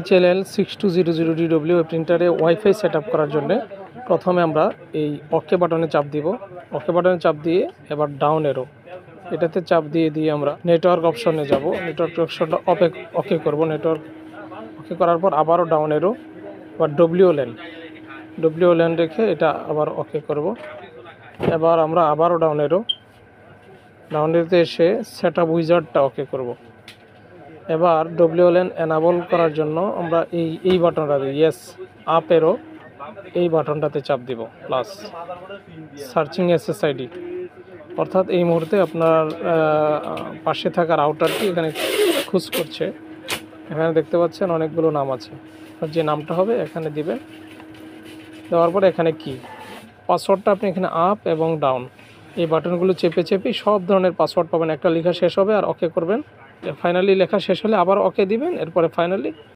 HLL6200DW প্রিন্টারে wifi set up করার জন্য প্রথমে আমরা এই ওকে বাটনে চাপ দিব। ওকে বাটনে চাপ দিয়ে এবার ডাউন এরো এটাতে চাপ দিয়ে আমরা নেটওয়ার্ক অপশনে যাব। নেটওয়ার্ক অপশনটা ওকে করব। নেটওয়ার্ক ওকে করার পর আবারও ডাউন এরো, এবার ডব্লিউ ল্যান রেখে এটা আবার ওকে করব। এবার আমরা আবারও ডাউন এরোতে এসে সেট আপ উইজার্ডটা ওকে করব। এবার ডব্লিউএলএন এনাবল করার জন্য আমরা এই বাটনটা দিই, ইয়েস আপ এরো এই বাটনটাতে চাপ দিব, প্লাস সার্চিং এসএসআইডি, অর্থাৎ এই মুহূর্তে আপনার পাশে থাকা রাউটারটি এখানে খোঁজ করছে। এখানে দেখতে পাচ্ছেন অনেকগুলো নাম আছে, যে নামটা হবে এখানে দিবেন। দেওয়ার পরে এখানে কি পাসওয়ার্ডটা আপনি এখানে আপ এবং ডাউন এই বাটনগুলো চেপে সব ধরনের পাসওয়ার্ড পাবেন। একটা লেখা শেষ হবে আর ওকে করবেন। ফাইনালি লেখা শেষ হলে আবার ওকে দিবেন, এরপরে ফাইনালি